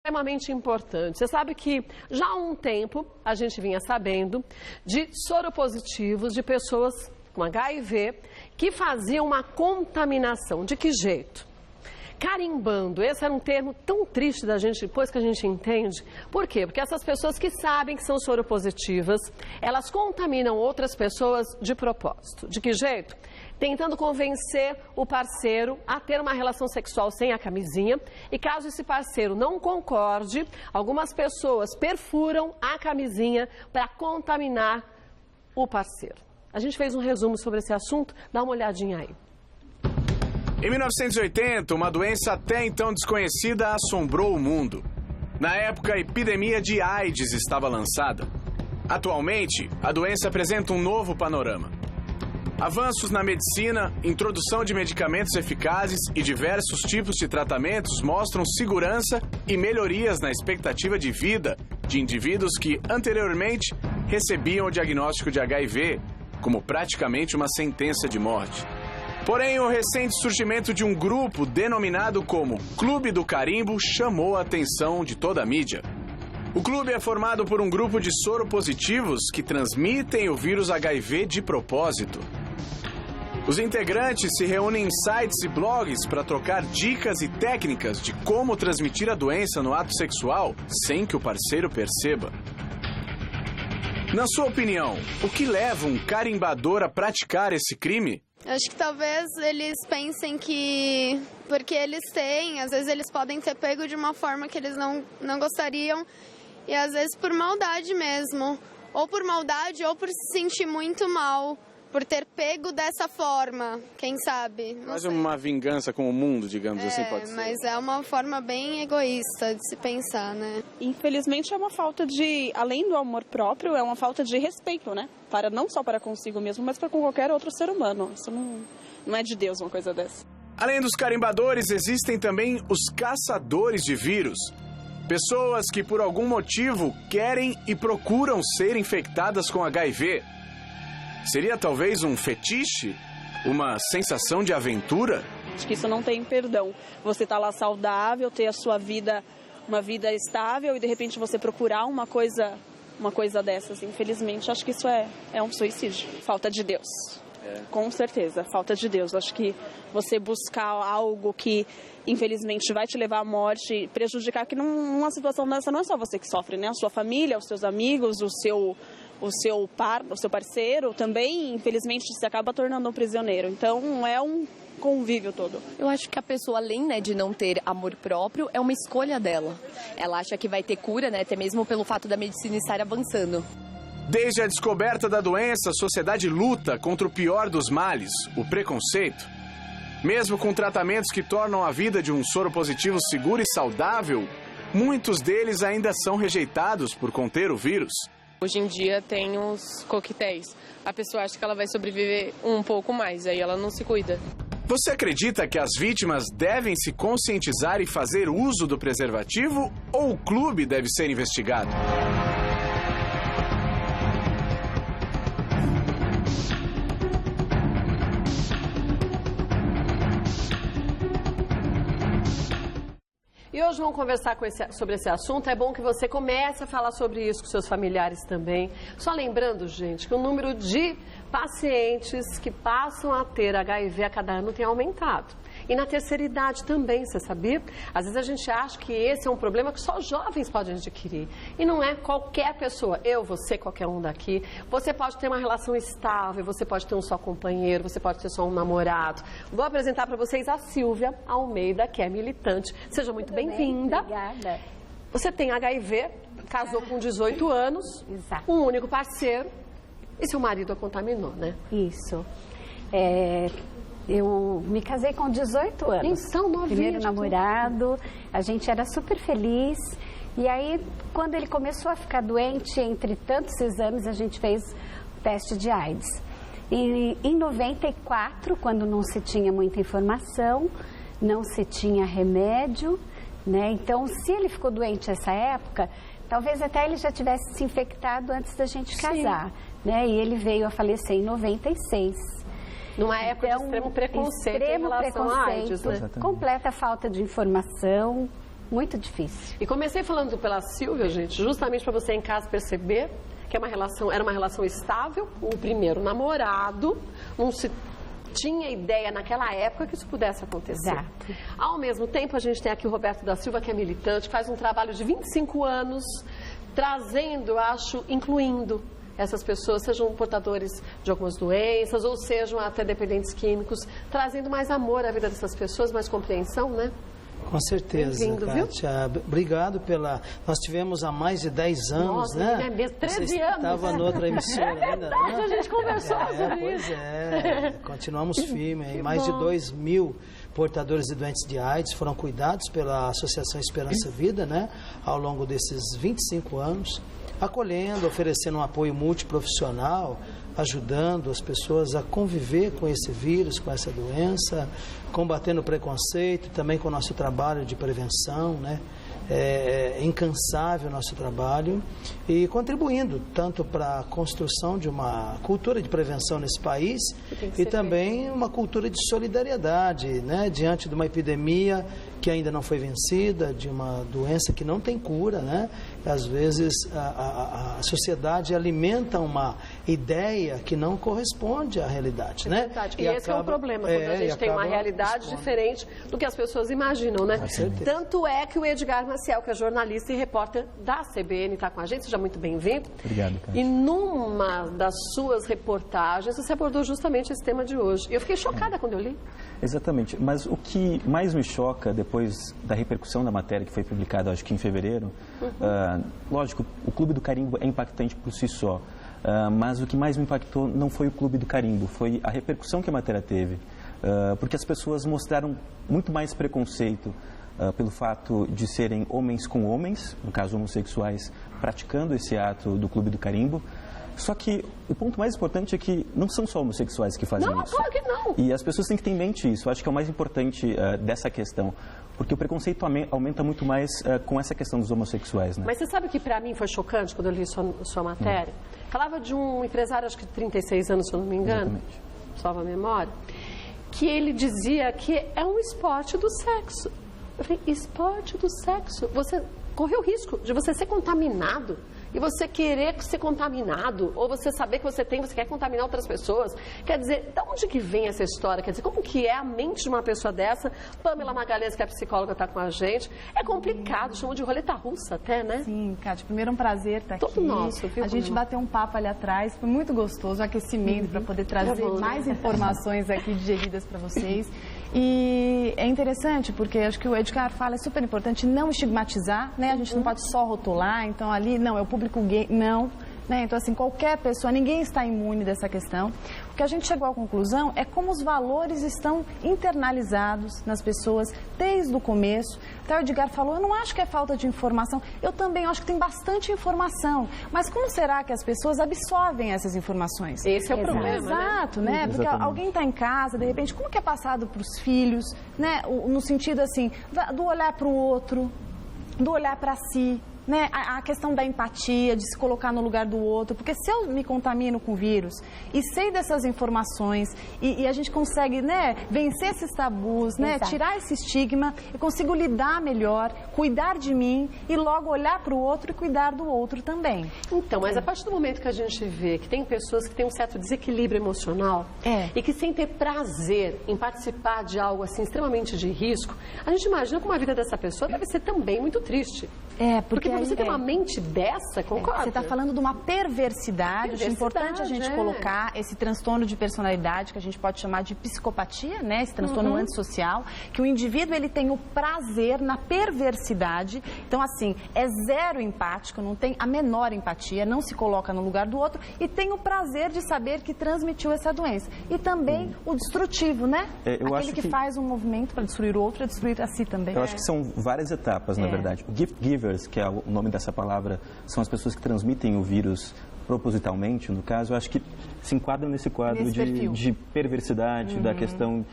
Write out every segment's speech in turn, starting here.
Extremamente importante. Você sabe que já há um tempo a gente vinha sabendo de soropositivos de pessoas com HIV que faziam uma contaminação. De que jeito? Carimbando. Esse era um termo tão triste da gente depois que a gente entende. Por quê? Porque essas pessoas que sabem que são soropositivas, elas contaminam outras pessoas de propósito. De que jeito? Tentando convencer o parceiro a ter uma relação sexual sem a camisinha. E caso esse parceiro não concorde, algumas pessoas perfuram a camisinha para contaminar o parceiro. A gente fez um resumo sobre esse assunto, dá uma olhadinha aí. Em 1980, uma doença até então desconhecida assombrou o mundo. Na época, a epidemia de AIDS estava lançada. Atualmente, a doença apresenta um novo panorama. Avanços na medicina, introdução de medicamentos eficazes e diversos tipos de tratamentos mostram segurança e melhorias na expectativa de vida de indivíduos que anteriormente recebiam o diagnóstico de HIV como praticamente uma sentença de morte. Porém, o recente surgimento de um grupo denominado como Clube do Carimbo chamou a atenção de toda a mídia. O clube é formado por um grupo de soropositivos que transmitem o vírus HIV de propósito. Os integrantes se reúnem em sites e blogs para trocar dicas e técnicas de como transmitir a doença no ato sexual sem que o parceiro perceba. Na sua opinião, o que leva um carimbador a praticar esse crime? Acho que talvez eles pensem que, porque eles têm, às vezes eles podem ter pego de uma forma que eles não gostariam, e às vezes por maldade mesmo, ou por maldade ou por se sentir muito mal, por ter pego dessa forma, quem sabe? Quase uma vingança com o mundo, digamos assim, pode ser. Mas é uma forma bem egoísta de se pensar, né? Infelizmente é uma falta de, além do amor próprio, é uma falta de respeito, né? Não só para consigo mesmo, mas para com qualquer outro ser humano. Isso não é de Deus uma coisa dessa. Além dos carimbadores, existem também os caçadores de vírus. Pessoas que por algum motivo querem e procuram ser infectadas com HIV. Seria talvez um fetiche? Uma sensação de aventura? Acho que isso não tem perdão. Você tá lá saudável, ter a sua vida, uma vida estável e de repente você procurar uma coisa dessas. Infelizmente, acho que isso é um suicídio. Falta de Deus. Com certeza, falta de Deus. Acho que você buscar algo que infelizmente vai te levar à morte, prejudicar, que numa situação dessa não é só você que sofre, né? A sua família, os seus amigos, o seu parceiro também, infelizmente, se acaba tornando um prisioneiro. Então, é um convívio todo. Eu acho que a pessoa, além, né, de não ter amor próprio, é uma escolha dela. Ela acha que vai ter cura, né, até mesmo pelo fato da medicina estar avançando. Desde a descoberta da doença, a sociedade luta contra o pior dos males, o preconceito. Mesmo com tratamentos que tornam a vida de um soropositivo seguro e saudável, muitos deles ainda são rejeitados por conter o vírus. Hoje em dia tem os coquetéis. A pessoa acha que ela vai sobreviver um pouco mais, aí ela não se cuida. Você acredita que as vítimas devem se conscientizar e fazer uso do preservativo ou o clube deve ser investigado? E hoje vamos conversar sobre esse assunto. É bom que você comece a falar sobre isso com seus familiares também. Só lembrando, gente, que o número de pacientes que passam a ter HIV a cada ano tem aumentado. E na terceira idade também, você sabia? Às vezes a gente acha que esse é um problema que só jovens podem adquirir. E não é qualquer pessoa, eu, você, qualquer um daqui. Você pode ter uma relação estável, você pode ter um só companheiro, você pode ter só um namorado. Vou apresentar para vocês a Silvia Almeida, que é militante. Seja muito bem-vinda. Obrigada. Você tem HIV, casou com 18 anos, Exato. Um único parceiro, e seu marido a contaminou, né? Isso. Eu me casei com 18 anos. Então, novinha. Primeiro namorado, a gente era super feliz. E aí, quando ele começou a ficar doente, entre tantos exames, a gente fez o teste de AIDS. E em 94, quando não se tinha muita informação, não se tinha remédio, né? Então, se ele ficou doente nessa época, talvez até ele já tivesse se infectado antes da gente casar, né? E ele veio a falecer em 96. Numa época de extremo preconceito em relação à AIDS, né? Completa falta de informação, Muito difícil. E comecei falando pela Silvia, gente, justamente para você em casa perceber que era uma relação estável, o primeiro namorado, não se tinha ideia naquela época que isso pudesse acontecer. Exato. Ao mesmo tempo, a gente tem aqui o Roberto da Silva, que é militante, faz um trabalho de 25 anos, trazendo, acho, incluindo essas pessoas, sejam portadores de algumas doenças ou sejam até dependentes químicos, trazendo mais amor à vida dessas pessoas, mais compreensão, né? Com certeza, Kátia. Obrigado pela... Nós tivemos há mais de 10 anos, nossa, né? É mesmo, 13 Você anos. estava noutra emissora ainda, verdade, né? a gente conversou sobre pois isso. Continuamos firmes. Que Mais de bom. 2.000 portadores de doentes de AIDS foram cuidados pela Associação Esperança Vida, né? Ao longo desses 25 anos, acolhendo, oferecendo um apoio multiprofissional, ajudando as pessoas a conviver com esse vírus, com essa doença, combatendo o preconceito, também com o nosso trabalho de prevenção, né? É incansável o nosso trabalho e contribuindo tanto para a construção de uma cultura de prevenção nesse país e também uma cultura de solidariedade, né? Diante de uma epidemia que ainda não foi vencida, de uma doença que não tem cura, né? Às vezes a sociedade alimenta uma ideia que não corresponde à realidade, né? Verdade. E esse é o problema, quando a gente tem uma realidade diferente do que as pessoas imaginam, né? Tanto é que o Edgar Maciel, que é jornalista e repórter da CBN, está com a gente, seja muito bem-vindo. Obrigado, Cátia. E numa das suas reportagens, você abordou justamente esse tema de hoje. E eu fiquei chocada quando eu li. Exatamente, mas o que mais me choca depois da repercussão da matéria que foi publicada, acho que em fevereiro, lógico, o Clube do Carimbo é impactante por si só, mas o que mais me impactou não foi o Clube do Carimbo, foi a repercussão que a matéria teve, porque as pessoas mostraram muito mais preconceito pelo fato de serem homens com homens, no caso homossexuais, praticando esse ato do Clube do Carimbo. Só que o ponto mais importante é que não são só homossexuais que fazem isso. Claro que não. E as pessoas têm que ter em mente isso. Eu acho que é o mais importante dessa questão. Porque o preconceito aumenta muito mais com essa questão dos homossexuais, né? Mas você sabe que para mim foi chocante quando eu li sua matéria? Falava de um empresário, acho que de 36 anos, se eu não me engano. Exatamente. Salva a memória. Que ele dizia que é um esporte do sexo. Eu falei, esporte do sexo? Você correu o risco de você ser contaminado e você querer ser contaminado, ou você saber que você quer contaminar outras pessoas. Quer dizer, de onde que vem essa história? Quer dizer, como que é a mente de uma pessoa dessa? Pamela Magalhães, que é psicóloga, está com a gente. É complicado, chamam de roleta russa até, né? Sim, Kátia, primeiro é um prazer estar aqui. Todo nosso, viu? A gente bateu um papo ali atrás, foi muito gostoso, um aquecimento para poder trazer mais informações aqui digeridas para vocês. E é interessante porque acho que o Edgar fala, é super importante não estigmatizar, né? A gente não pode só rotular, então ali, não, é o público gay, não. Né? Então, assim, qualquer pessoa, ninguém está imune dessa questão. O que a gente chegou à conclusão é como os valores estão internalizados nas pessoas desde o começo. Até o Edgar falou, eu não acho que é falta de informação, eu também acho que tem bastante informação. Mas como será que as pessoas absorvem essas informações? Esse é o problema, Exato, né? Porque alguém está em casa, de repente, como que é passado para os filhos, né? No sentido, assim, do olhar para o outro, do olhar para si. Né, a questão da empatia, de se colocar no lugar do outro, porque se eu me contamino com vírus e sei dessas informações e a gente consegue, né, vencer esses tabus, né, tirar esse estigma, eu consigo lidar melhor, cuidar de mim e logo olhar para o outro e cuidar do outro também. Então, mas a partir do momento que a gente vê que tem pessoas que têm um certo desequilíbrio emocional e que sem ter prazer em participar de algo assim extremamente de risco, a gente imagina como a vida dessa pessoa deve ser também muito triste. Porque você tem uma mente dessa, concorda? Você está falando de uma perversidade. É importante a gente colocar esse transtorno de personalidade, que a gente pode chamar de psicopatia, né? Esse transtorno antissocial, que o indivíduo ele tem o prazer na perversidade. Então, assim, é zero empático, não tem a menor empatia, não se coloca no lugar do outro e tem o prazer de saber que transmitiu essa doença. E também o destrutivo, né? Aquele que faz um movimento para destruir o outro, é destruir a si também. Eu acho que são várias etapas, na verdade. O gift givers, que é o nome dessa palavra, são as pessoas que transmitem o vírus propositalmente, no caso, eu acho que se enquadram nesse quadro de perversidade, da questão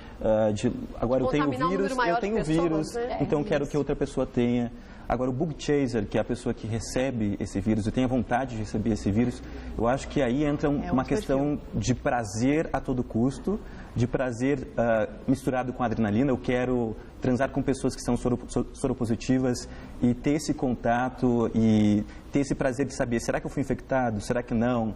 de agora eu tenho o vírus, então quero que outra pessoa tenha. Agora, o bug chaser, que é a pessoa que recebe esse vírus e tem a vontade de receber esse vírus, eu acho que aí entra uma questão de prazer a todo custo, de prazer misturado com adrenalina. Eu quero transar com pessoas que são soropositivas e ter esse contato e ter esse prazer de saber, será que eu fui infectado, será que não?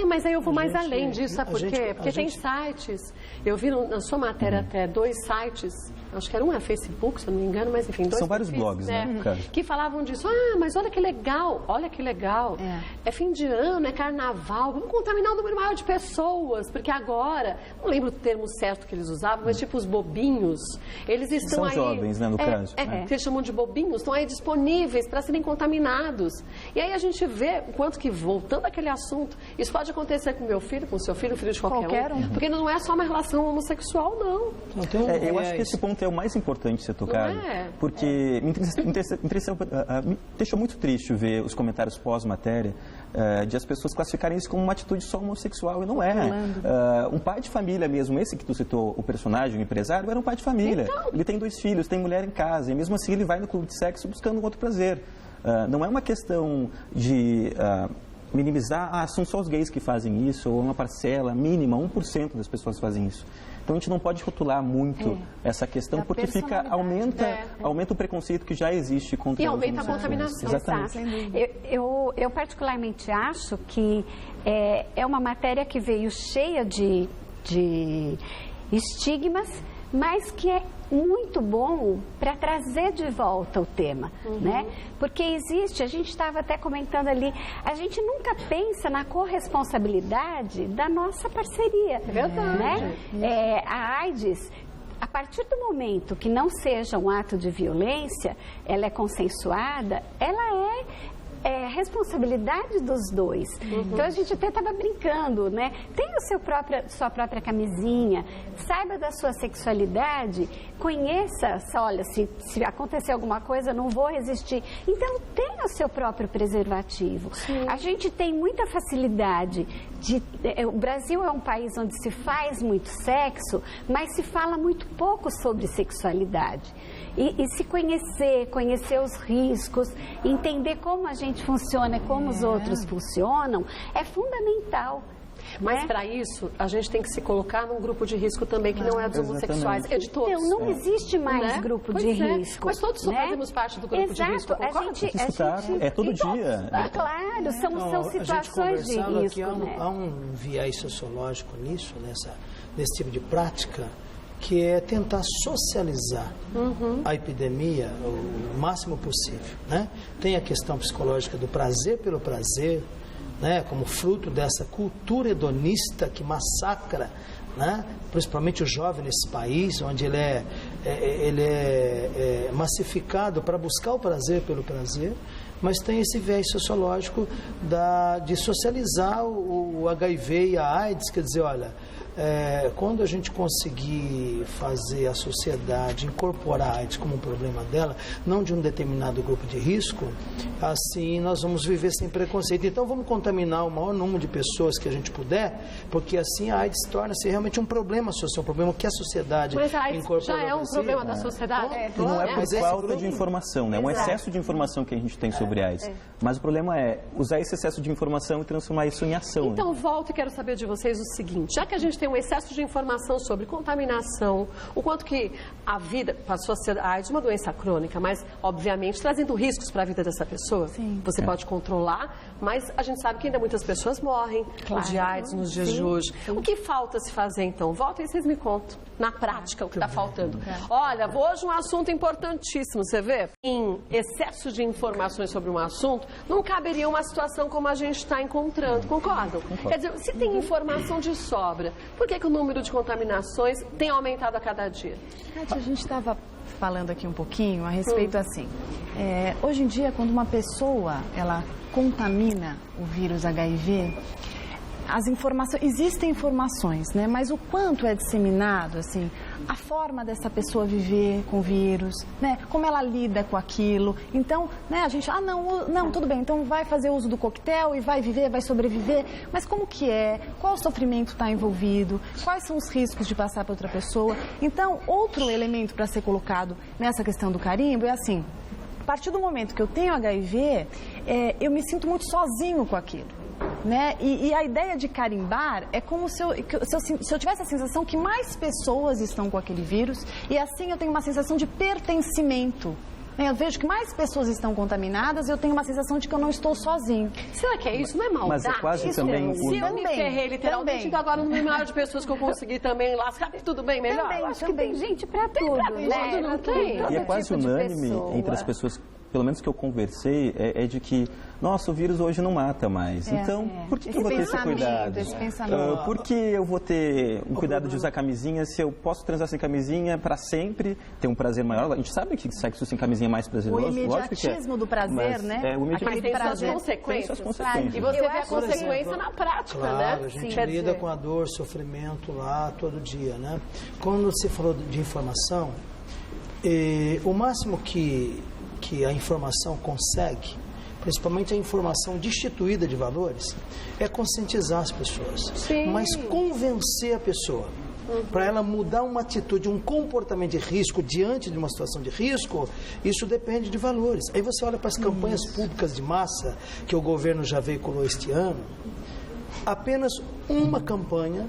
Mas aí eu vou mais além disso, sabe por quê? Porque tem sites, eu vi na sua matéria até 2 sites, acho que era um Facebook, se eu não me engano, mas enfim, 2 São vários blogs, né? Que falavam disso. Mas olha que legal, é fim de ano, é carnaval, vamos contaminar um número maior de pessoas, porque agora, não lembro o termo certo que eles usavam, mas tipo os bobinhos, eles estão São aí... São jovens, né, no caso. Que eles chamam de bobinhos, estão aí disponíveis para serem contaminados. E aí a gente vê o quanto que, voltando àquele assunto, isso pode acontecer com meu filho, com o seu filho, o filho de qualquer um. Porque não é só uma relação homossexual, não. Eu acho que esse ponto é o mais importante de ser tocado, porque me deixou muito triste ver os comentários pós-matéria de as pessoas classificarem isso como uma atitude só homossexual, e não é. Um pai de família mesmo, esse que tu citou, o personagem, o empresário, era um pai de família. Então... Ele tem 2 filhos, tem mulher em casa, e mesmo assim ele vai no clube de sexo buscando um outro prazer. Não é uma questão de... minimizar, são só os gays que fazem isso, ou uma parcela mínima, 1% das pessoas fazem isso. Então a gente não pode rotular muito essa questão, porque aumenta o preconceito que já existe contra e aumenta a contaminação. Exatamente. Eu particularmente acho que é uma matéria que veio cheia de estigmas, mas que é muito bom para trazer de volta o tema, né? Porque existe, a gente estava até comentando ali, a gente nunca pensa na corresponsabilidade da nossa parceria, né? A AIDS, a partir do momento que não seja um ato de violência, ela é consensuada, ela é responsabilidade dos dois. Então a gente até estava brincando, né? Tenha sua própria camisinha, saiba da sua sexualidade, conheça, olha, se acontecer alguma coisa, não vou resistir. Então tenha o seu próprio preservativo. A gente tem muita facilidade o Brasil é um país onde se faz muito sexo, mas se fala muito pouco sobre sexualidade. E se conhecer os riscos, entender como a gente funciona e como os outros funcionam, é fundamental. Mas para isso, a gente tem que se colocar num grupo de risco também, que não é dos homossexuais, é de todos. Então, não existe mais grupo de risco. Mas todos fazemos parte do grupo de risco, concorda? É todo dia. Claro, são situações de risco. Há um viés sociológico nisso, nesse tipo de prática, que é tentar socializar a epidemia o máximo possível, né? Tem a questão psicológica do prazer pelo prazer, né? Como fruto dessa cultura hedonista que massacra, né? Principalmente o jovem nesse país, onde ele é massificado para buscar o prazer pelo prazer, mas tem esse viés sociológico de socializar o HIV e a AIDS, quer dizer, olha, quando a gente conseguir fazer a sociedade incorporar a AIDS como um problema dela, não de um determinado grupo de risco, assim nós vamos viver sem preconceito. Então vamos contaminar o maior número de pessoas que a gente puder, porque assim a AIDS torna-se realmente um problema social, um problema que a sociedade incorpora. Mas já é um problema da sociedade. Não é por falta de informação, né? É um excesso de informação que a gente tem sobre a AIDS. Mas o problema é usar esse excesso de informação e transformar isso em ação. Então volto e quero saber de vocês o seguinte, já que a gente tem um excesso de informação sobre contaminação, o quanto que a vida passou a ser a AIDS uma doença crônica, mas obviamente trazendo riscos para a vida dessa pessoa. Você pode controlar, mas a gente sabe que ainda muitas pessoas morrem de AIDS nos dias de hoje. O que falta se fazer então? Voltem e vocês me contam, na prática, o que está faltando. Olha, hoje um assunto importantíssimo, você vê? Em excesso de informações sobre um assunto, não caberia uma situação como a gente está encontrando, concordam? Quer dizer, se tem informação de sobra, por que o número de contaminações tem aumentado a cada dia? Kátia, a gente estava falando aqui um pouquinho a respeito assim. Hoje em dia, quando uma pessoa ela contamina o vírus HIV, existem informações, né? Mas o quanto é disseminado, assim, a forma dessa pessoa viver com o vírus, né? Como ela lida com aquilo. Então, né, a gente, não, tudo bem, então vai fazer uso do coquetel e vai viver, vai sobreviver, mas como que é? Qual o sofrimento está envolvido? Quais são os riscos de passar para outra pessoa? Então, outro elemento para ser colocado nessa questão do carimbo é assim, A partir do momento que eu tenho HIV, eu me sinto muito sozinho com aquilo. Né? E a ideia de carimbar é como se eu tivesse a sensação que mais pessoas estão com aquele vírus e assim eu tenho uma sensação de pertencimento. Eu vejo que mais pessoas estão contaminadas e eu tenho uma sensação de que eu não estou sozinho. Será que é isso? Não é maldade? Mas é quase isso também... Se eu me ferrei literalmente, então agora no número maior de pessoas que eu consegui também lascar, tudo bem melhor? Também, acho que tem gente pra tudo, né? Não tem. E é quase unânime entre as pessoas, pelo menos que eu conversei, é de que, nossa, o vírus hoje não mata mais. Então, por que eu vou ter esse cuidado? Por que eu vou ter um cuidado de usar camisinha se eu posso transar sem camisinha para sempre, ter um prazer maior? A gente sabe que sexo sem camisinha é mais prazeroso. O imediatismo do prazer, né? O imediatismo tem suas consequências. E você vê a consequência na prática, né? A gente lida com a dor, sofrimento lá todo dia, né? Quando você falou de informação, o máximo que a informação consegue, principalmente a informação destituída de valores, é conscientizar as pessoas. Sim. Mas convencer a pessoa para ela mudar uma atitude, um comportamento de risco diante de uma situação de risco, isso depende de valores. Aí você olha para as campanhas públicas de massa que o governo já veiculou este ano, apenas uma campanha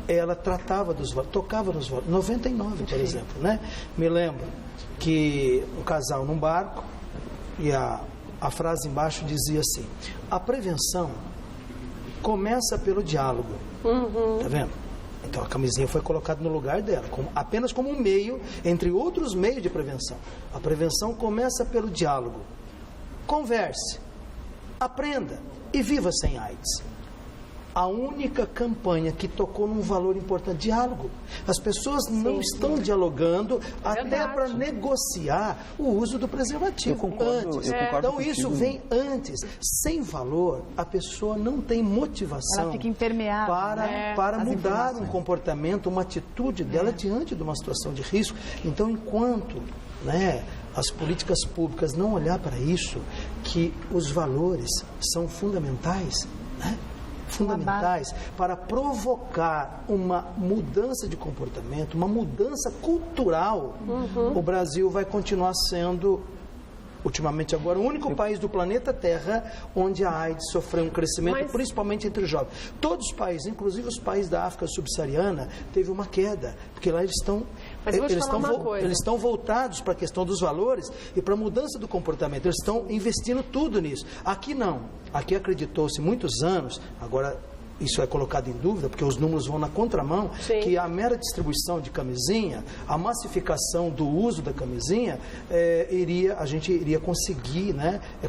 ela tocava nos valores, 99, por exemplo, né? Me lembro que um casal num barco e a frase embaixo dizia assim: a prevenção começa pelo diálogo. Tá vendo? Então a camisinha foi colocada no lugar dela, apenas como um meio entre outros meios de prevenção. A prevenção começa pelo diálogo. Converse, aprenda e viva sem AIDS. A única campanha que tocou num valor importante, diálogo. As pessoas não estão dialogando até para negociar o uso do preservativo. Eu concordo Então isso vem antes. Sem valor, a pessoa não tem motivação. Ela fica impermeável para mudar um comportamento, uma atitude dela diante de uma situação de risco. Então, enquanto as políticas públicas não olhar para isso, que os valores são fundamentais, para provocar uma mudança de comportamento, uma mudança cultural, o Brasil vai continuar sendo, ultimamente agora, o único país do planeta Terra onde a AIDS sofreu um crescimento, principalmente entre os jovens. Todos os países, inclusive os países da África subsaariana, teve uma queda, porque lá eles estão voltados para a questão dos valores e para a mudança do comportamento. Eles estão investindo tudo nisso. Aqui não. Aqui acreditou-se muitos anos, agora isso é colocado em dúvida, porque os números vão na contramão, que a mera distribuição de camisinha, a massificação do uso da camisinha, a gente iria conseguir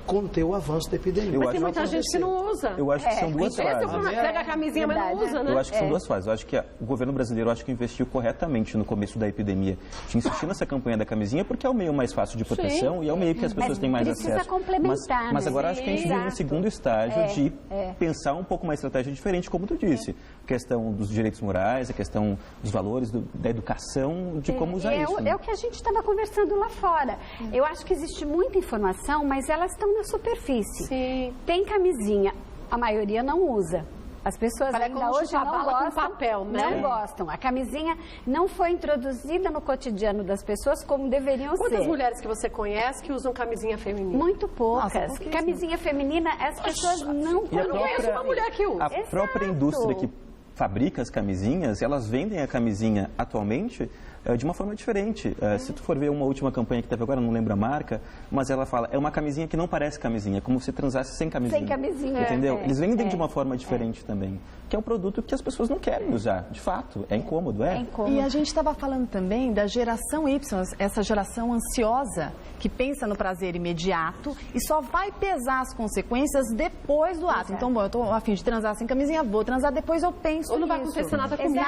conter o avanço da epidemia. Mas tem muita gente que não usa. Eu acho que são duas fases. Pega a camisinha, mas não usa, né? Eu acho que são duas fases. Eu acho que o governo brasileiro investiu corretamente no começo da epidemia de insistir nessa campanha da camisinha, porque é o meio mais fácil de proteção e é o meio que as pessoas têm mais acesso. Complementar, mas agora acho que a gente vive um segundo estágio de pensar um pouco uma estratégia diferente, como tu disse, a questão dos direitos morais, a questão dos valores, da educação, de como usar isso. É o que a gente estava conversando lá fora. Eu acho que existe muita informação, mas elas estão na superfície. Tem camisinha, a maioria não usa. As pessoas ainda hoje não gostam, papel, né? Não gostam. A camisinha não foi introduzida no cotidiano das pessoas como deveriam ser. Quantas mulheres que você conhece que usam camisinha feminina? Muito poucas. Camisinha feminina, as pessoas não conhecem. Eu não conheço uma mulher que usa. A própria indústria que fabrica as camisinhas, elas vendem a camisinha atualmente de uma forma diferente. Se tu for ver uma última campanha que teve agora, não lembro a marca, mas ela fala, é uma camisinha que não parece camisinha, é como se transasse sem camisinha. Sem camisinha. Entendeu? Eles vendem de uma forma diferente também, que é um produto que as pessoas não querem usar, de fato. É incômodo, É incômodo. E a gente estava falando também da geração Y, essa geração ansiosa, que pensa no prazer imediato e só vai pesar as consequências depois do ato. Então, eu estou a fim de transar sem camisinha, vou transar, depois eu penso Ou não vai acontecer nada comigo.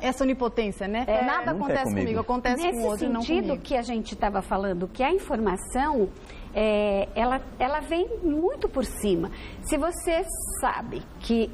Essa onipotência, né? Nada acontece comigo, acontece com o outro e não comigo. Nesse sentido que a gente estava falando, que a informação, ela vem muito por cima. Se você sabe que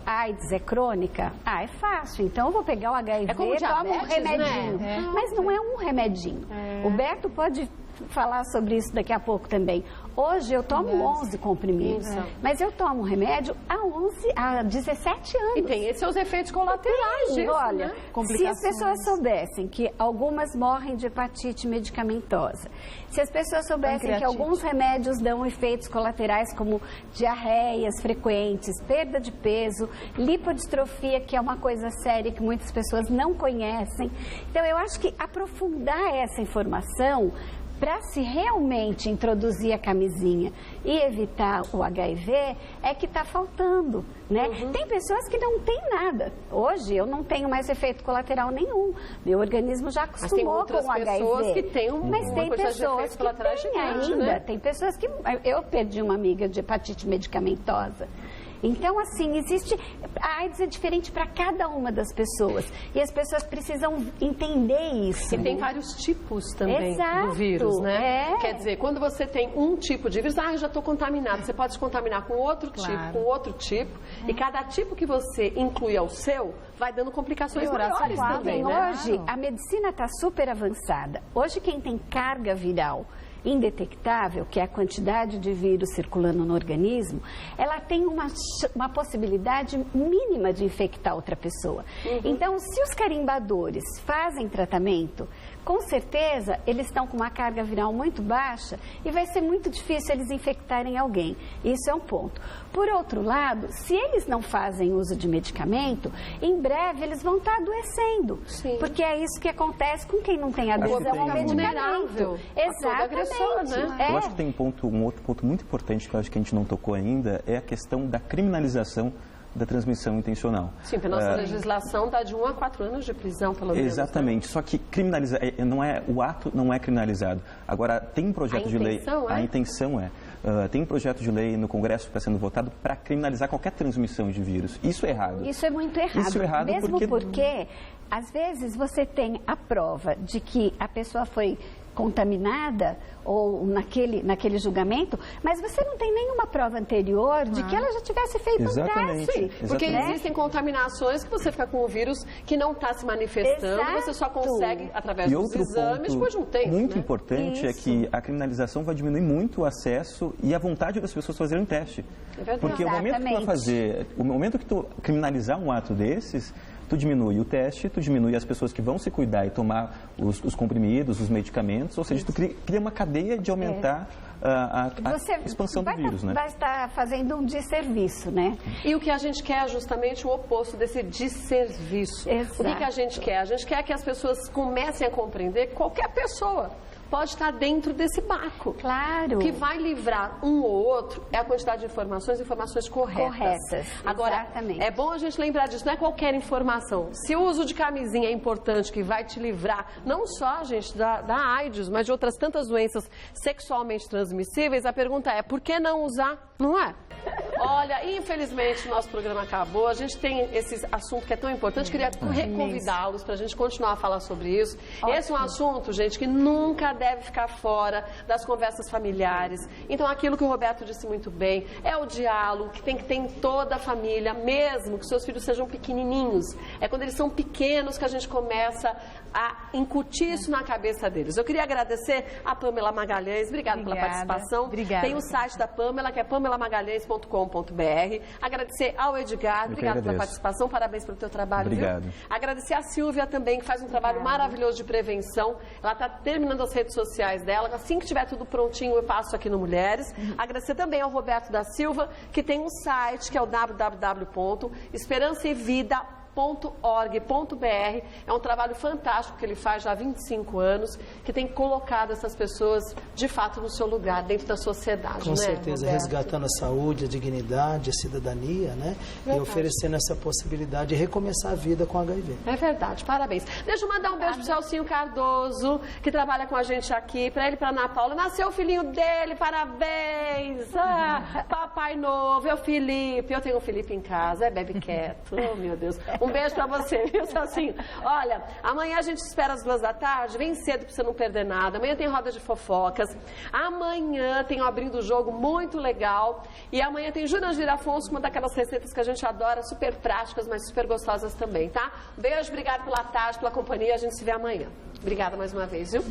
AIDS é crônica, é fácil. Então eu vou pegar o HIV, como tomo um remedinho. né? Mas não é um remedinho. O Beto pode falar sobre isso daqui a pouco também. Hoje eu tomo 11 comprimidos, mas eu tomo remédio há 17 anos. E tem seus efeitos colaterais disso, olha, né? Se as pessoas soubessem que algumas morrem de hepatite medicamentosa, se as pessoas soubessem que alguns remédios dão efeitos colaterais como diarreias frequentes, perda de peso, lipodistrofia, que é uma coisa séria que muitas pessoas não conhecem. Então, eu acho que aprofundar essa informação para se realmente introduzir a camisinha e evitar o HIV é que está faltando, né? Tem pessoas que não têm nada. Hoje eu não tenho mais efeito colateral nenhum. Meu organismo já acostumou com o HIV. Mas tem pessoas que têm mas tem pessoas que têm ainda. Né? Tem pessoas que... Eu perdi uma amiga de hepatite medicamentosa. Então, assim, a AIDS é diferente para cada uma das pessoas. E as pessoas precisam entender isso. E tem vários tipos também do vírus, né? Quer dizer, quando você tem um tipo de vírus, eu já estou contaminado. Você pode se contaminar com outro tipo, com outro tipo. E cada tipo que você inclui ao seu, vai dando complicações maiores também, né? Hoje, a medicina está super avançada. Hoje, quem tem carga viral indetectável, que é a quantidade de vírus circulando no organismo, ela tem uma possibilidade mínima de infectar outra pessoa. Então, se os carimbadores fazem tratamento, com certeza eles estão com uma carga viral muito baixa e vai ser muito difícil eles infectarem alguém. Isso é um ponto. Por outro lado, se eles não fazem uso de medicamento, em breve eles vão estar adoecendo. Sim. Porque é isso que acontece com quem não tem adesão ao medicamento. Exatamente. Né? Eu acho que tem um outro ponto muito importante que eu acho que a gente não tocou ainda, é a questão da criminalização da transmissão intencional. Sim, porque a nossa legislação dá de 1 a 4 anos de prisão, pelo menos. Exatamente, só que criminalizar, o ato não é criminalizado. Agora, tem um projeto de lei... A intenção é. Tem um projeto de lei no Congresso que está sendo votado para criminalizar qualquer transmissão de vírus. Isso é errado. Isso é muito errado. Isso é errado mesmo porque às vezes, você tem a prova de que a pessoa foi contaminada ou naquele julgamento, mas você não tem nenhuma prova anterior de que ela já tivesse feito um teste. Porque existem contaminações que você fica com o vírus que não está se manifestando, você só consegue através dos exames depois de um tempo. Muito importante é que a criminalização vai diminuir muito o acesso e a vontade das pessoas fazerem um teste. É verdade. Porque o momento que tu criminalizar um ato desses, tu diminui o teste, tu diminui as pessoas que vão se cuidar e tomar os comprimidos, os medicamentos, ou seja, tu cria uma cadeia de aumentar a expansão do vírus, né? Vai estar fazendo um desserviço, né? E o que a gente quer é justamente o oposto desse desserviço. Exato. O que a gente quer? A gente quer que as pessoas comecem a compreender que qualquer pessoa pode estar dentro desse barco. Claro. O que vai livrar um ou outro é a quantidade de informações corretas. Agora, exatamente. É bom a gente lembrar disso, não é qualquer informação. Se o uso de camisinha é importante, que vai te livrar, não só, gente, da AIDS, mas de outras tantas doenças sexualmente transmissíveis, a pergunta é, por que não usar? Não é? Olha, infelizmente o nosso programa acabou. A gente tem esse assunto que é tão importante. Queria reconvidá-los para a gente continuar a falar sobre isso. Ótimo. Esse é um assunto, gente, que nunca deve ficar fora das conversas familiares. Então, aquilo que o Roberto disse muito bem, é o diálogo que tem que ter em toda a família, mesmo que seus filhos sejam pequenininhos. É quando eles são pequenos que a gente começa a incutir isso na cabeça deles. Eu queria agradecer a Pamela Magalhães. Obrigada pela participação. Obrigada. Tem o site da Pamela, que é pamelamagalhães.com.br. Agradecer ao Edgar. Obrigada pela participação. Parabéns pelo teu trabalho. Obrigado. Viu? Agradecer a Silvia também, que faz um trabalho maravilhoso de prevenção. Ela está terminando as redes sociais dela. Assim que tiver tudo prontinho, eu passo aqui no Mulheres. Agradecer também ao Roberto da Silva, que tem um site que é o www.esperançaevida.org.br. É um trabalho fantástico que ele faz já há 25 anos, que tem colocado essas pessoas, de fato, no seu lugar, dentro da sociedade. Com certeza, Roberto? resgatando a saúde, a dignidade, a cidadania, né? E oferecendo essa possibilidade de recomeçar a vida com HIV. É verdade, parabéns. Deixa eu mandar um beijo pro Celcinho Cardoso, que trabalha com a gente aqui, para ele e para Ana Paula. Nasceu o filhinho dele, parabéns! Papai novo, é o Felipe. Eu tenho o Felipe em casa, bebe quieto. Oh, meu Deus. Um beijo pra você, viu, Celcinho? Olha, amanhã a gente espera às 14h, vem cedo pra você não perder nada. Amanhã tem roda de fofocas. Amanhã tem o Abrindo o Jogo muito legal. E amanhã tem Jurandir Afonso, uma daquelas receitas que a gente adora, super práticas, mas super gostosas também, tá? Beijo, obrigado pela tarde, pela companhia. A gente se vê amanhã. Obrigada mais uma vez, viu?